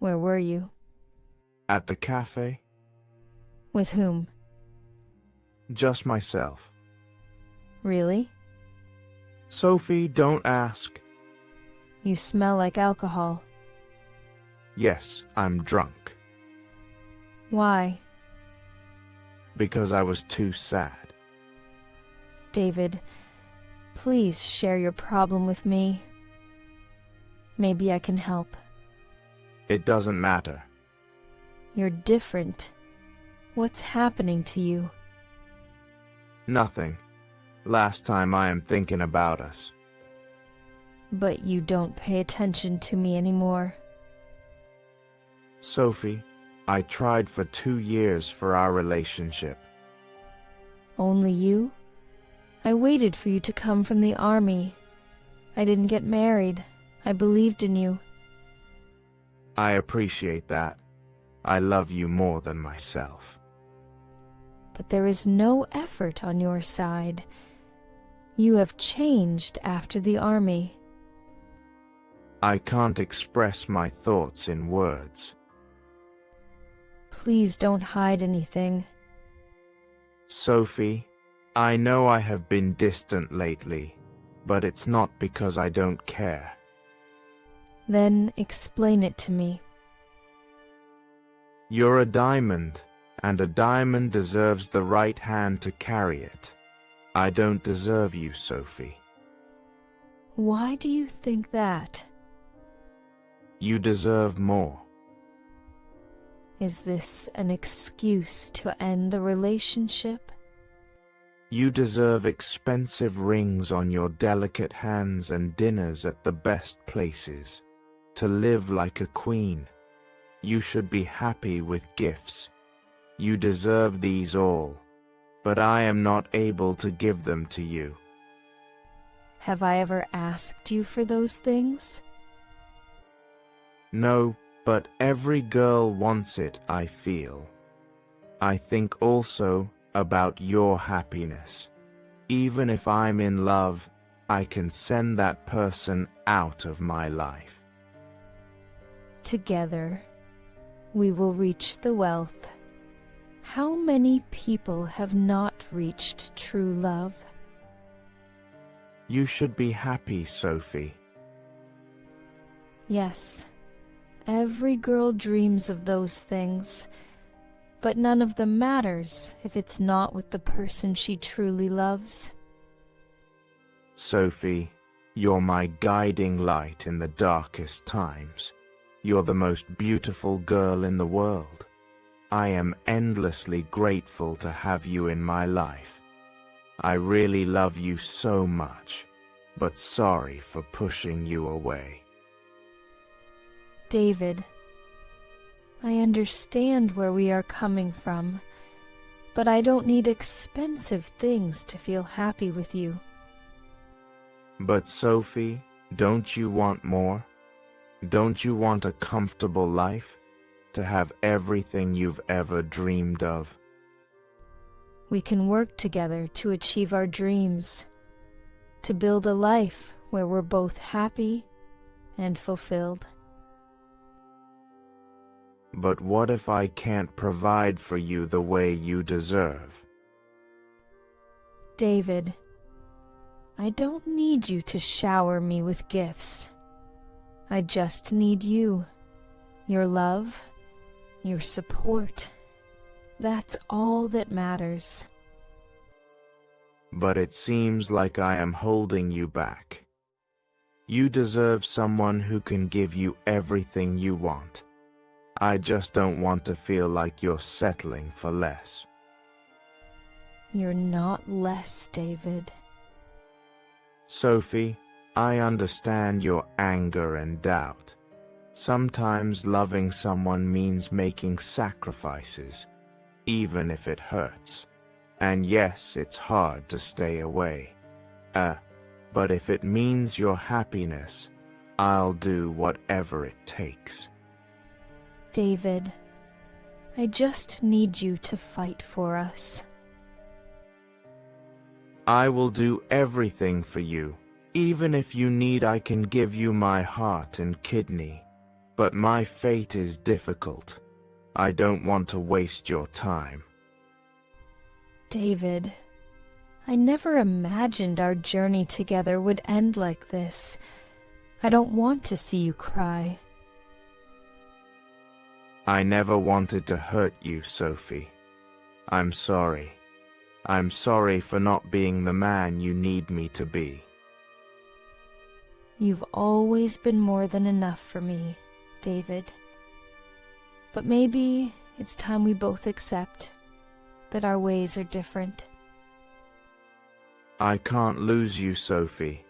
Where were you? At the cafe? With whom? Just myself. Really? Sophie, don't ask. You smell like alcohol. Yes, I'm drunk. Why? Because I was too sad. David, please share your problem with me. Maybe I can help. It doesn't matter. You're different. What's happening to you? Nothing. Last time I am thinking about us. But you don't pay attention to me anymore. Sophie, I tried for 2 years for our relationship. Only you? I waited for you to come from the army. I didn't get married. I believed in you. I appreciate that. I love you more than myself. But there is no effort on your side. You have changed after the army. I can't express my thoughts in words. Please don't hide anything. Sophie, I know I have been distant lately, but it's not because I don't care. Then explain it to me. You're a diamond, and a diamond deserves the right hand to carry it. I don't deserve you, Sophie. Why do you think that? You deserve more. Is this an excuse to end the relationship? You deserve expensive rings on your delicate hands and dinners at the best places. To live like a queen. You should be happy with gifts. You deserve these all, but I am not able to give them to you. Have I ever asked you for those things? No, but every girl wants it, I feel. I think also about your happiness. Even if I'm in love, I can send that person out of my life. Together, we will reach the wealth. How many people have not reached true love? You should be happy, Sophie. Yes, every girl dreams of those things, but none of them matters if it's not with the person she truly loves. Sophie, you're my guiding light in the darkest times. You're the most beautiful girl in the world. I am endlessly grateful to have you in my life. I really love you so much, but sorry for pushing you away. David, I understand where we are coming from, but I don't need expensive things to feel happy with you. But Sophie, don't you want more? Don't you want a comfortable life? To have everything you've ever dreamed of? We can work together to achieve our dreams, to build a life where we're both happy and fulfilled. But what if I can't provide for you the way you deserve? David, I don't need you to shower me with gifts. I just need you, your love, your support. That's all that matters. But it seems like I am holding you back. You deserve someone who can give you everything you want. I just don't want to feel like you're settling for less. You're not less, David. Sophie, I understand your anger and doubt. Sometimes loving someone means making sacrifices, even if it hurts. And yes, it's hard to stay away. But if it means your happiness, I'll do whatever it takes. David, I just need you to fight for us. I will do everything for you. Even if you need, I can give you my heart and kidney. But my fate is difficult. I don't want to waste your time. David, I never imagined our journey together would end like this. I don't want to see you cry. I never wanted to hurt you, Sophie. I'm sorry. I'm sorry for not being the man you need me to be. You've always been more than enough for me, David. But maybe it's time we both accept that our ways are different. I can't lose you, Sophie,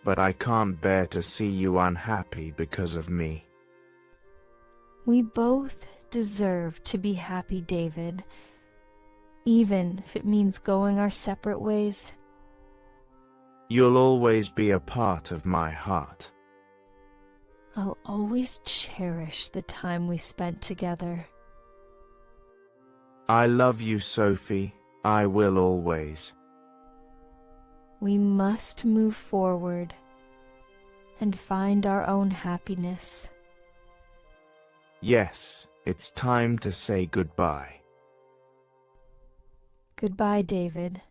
but I can't bear to see you unhappy because of me. We both deserve to be happy, David, even if it means going our separate ways. You'll always be a part of my heart. I'll always cherish the time we spent together. I love you, Sophie. I will always. We must move forward and find our own happiness. Yes, it's time to say goodbye. Goodbye, David.